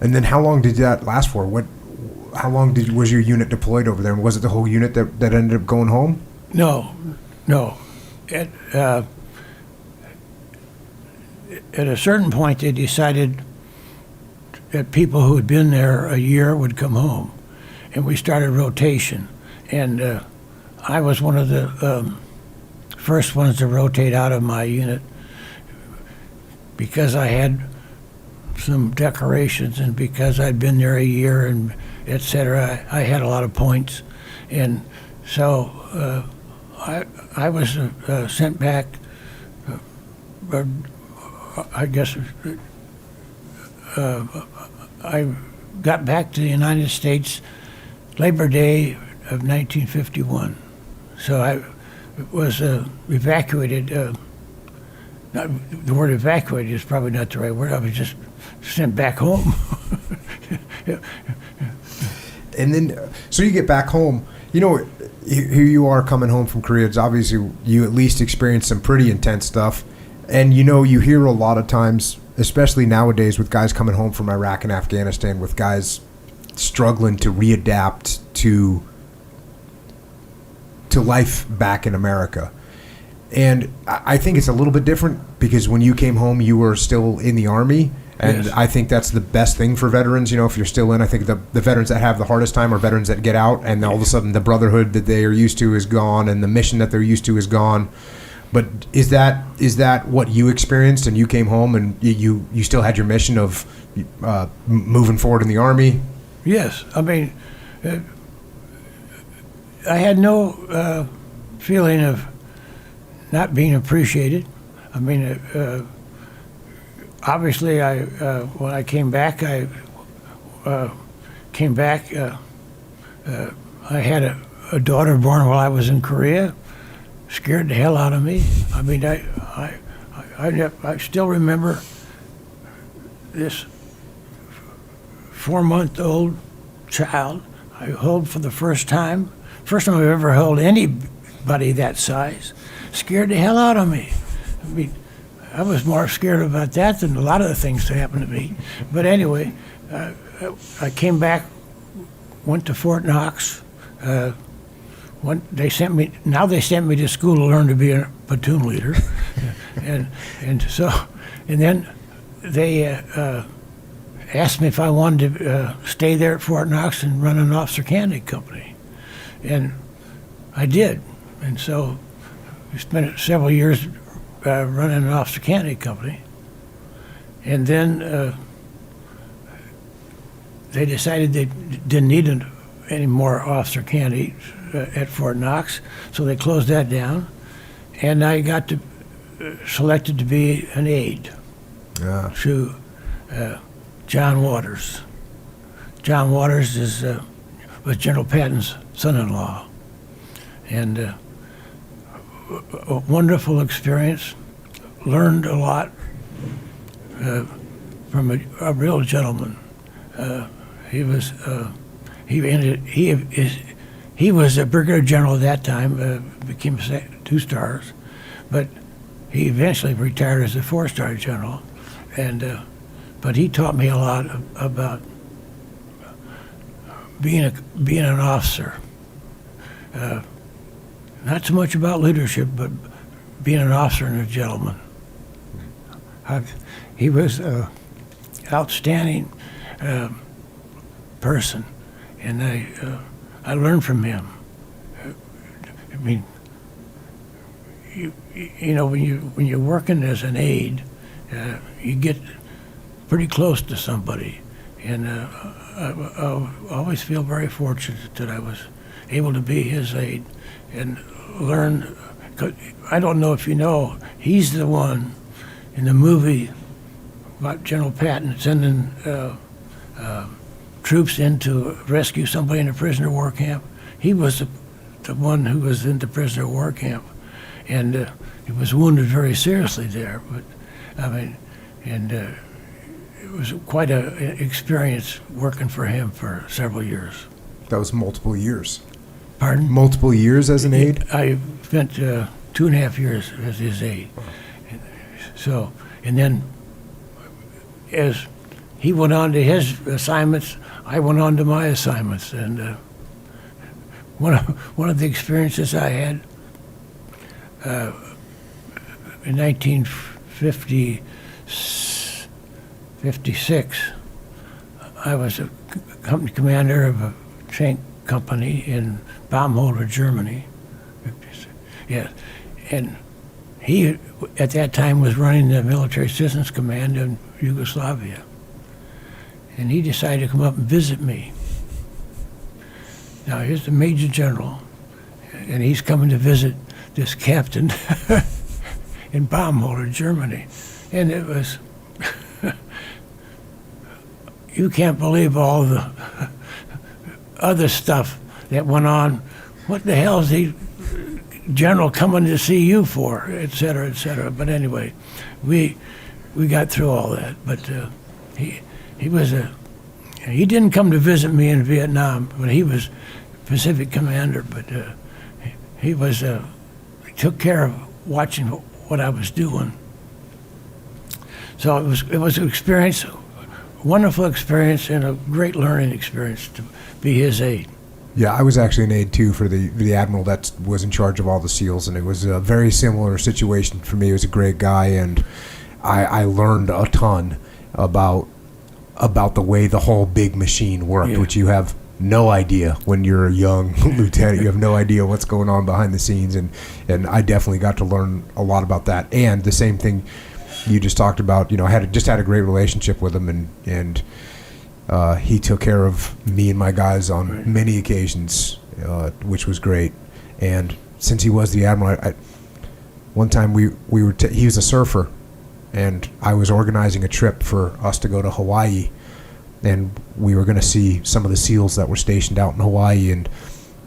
And then how long did that last for? How long was your unit deployed over there? And was it the whole unit that ended up going home? No. At a certain point, they decided that people who had been there a year would come home, and we started rotation. And I was one of the first ones to rotate out of my unit because I had some decorations and because I'd been there a year and et cetera. I had a lot of points, and so I was sent back. I guess I got back to the United States Labor Day of 1951. So I was evacuated. The word evacuated is probably not the right word. I was just sent back home. And then, so you get back home. You know, here you are coming home from Korea. It's obviously you at least experienced some pretty intense stuff. And, you know, you hear a lot of times, especially nowadays with guys coming home from Iraq and Afghanistan, with guys struggling to readapt to life back in America. And I think it's a little bit different because when you came home, you were still in the Army. And yes. I think that's the best thing for veterans. You know, if you're still in, I think the veterans that have the hardest time are veterans that get out, and all of a sudden the brotherhood that they are used to is gone, and the mission that they're used to is gone. But is that what you experienced, and you came home and you still had your mission of moving forward in the Army? Yes. I mean, I had no feeling of not being appreciated. I mean, obviously, when I came back, I had a daughter born while I was in Korea. Scared the hell out of me. I mean, I still remember this 4-month-old child I held for the first time. First time I've ever held anybody that size. Scared the hell out of me. I mean, I was more scared about that than a lot of the things that happened to me. But anyway, I came back, went to Fort Knox. They sent me to school to learn to be a platoon leader, and then they asked me if I wanted to stay there at Fort Knox and run an officer candidate company, and I did, and so we spent several years running an officer candidate company, and then they decided they didn't need any more officer candidates at Fort Knox, so they closed that down, and I got selected to be an aide to John Waters. John Waters was General Patton's son-in-law, and a wonderful experience. Learned a lot from a real gentleman. He was a brigadier general at that time, became 2 stars, but he eventually retired as a 4-star general. And but he taught me a lot about being an officer. Not so much about leadership, but being an officer and a gentleman. He was an outstanding person, and I learned from him. I mean, you know, when you're working as an aide, you get pretty close to somebody, and I always feel very fortunate that I was able to be his aide and learn. 'Cause I don't know if you know, he's the one in the movie about General Patton sending troops in to rescue somebody in a prisoner of war camp. He was the one who was in the prisoner of war camp, and he was wounded very seriously there. But I mean, and it was quite an experience working for him for several years. That was multiple years. Pardon? Multiple years as an aide? I spent 2.5 years as his aide. So, and then as he went on to his assignments. I went on to my assignments, and one of the experiences I had in 1956, I was a company commander of a tank company in Baumholder, Germany. Yes, and he at that time was running the Military Assistance Command in Yugoslavia, and he decided to come up and visit me. Now here's the Major General, and he's coming to visit this captain in Baumholder, Germany, and it was you can't believe all the other stuff that went on. What the hell is the general coming to see you for, et cetera, et cetera. But anyway, we got through all that. But he didn't come to visit me in Vietnam, but he was Pacific Commander. But he took care of watching what I was doing. So it was an experience, a wonderful experience, and a great learning experience to be his aide. Yeah, I was actually an aide too for the admiral that was in charge of all the SEALs, and it was a very similar situation for me. He was a great guy, and I learned a ton about the way the whole big machine worked, which you have no idea when you're a young lieutenant. You have no idea what's going on behind the scenes, and I definitely got to learn a lot about that. And the same thing you just talked about, I had a great relationship with him, and he took care of me and my guys on many occasions, which was great. And since he was the admiral, one time he was a surfer, and I was organizing a trip for us to go to Hawaii, and we were going to see some of the SEALs that were stationed out in Hawaii. And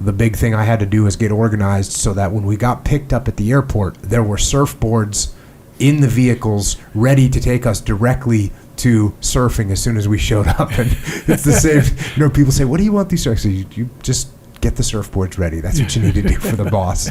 the big thing I had to do was get organized so that when we got picked up at the airport, there were surfboards in the vehicles ready to take us directly to surfing as soon as we showed up. And it's the same, people say, what do you want these surfboards? You just get the surfboards ready. That's what you need to do for the boss.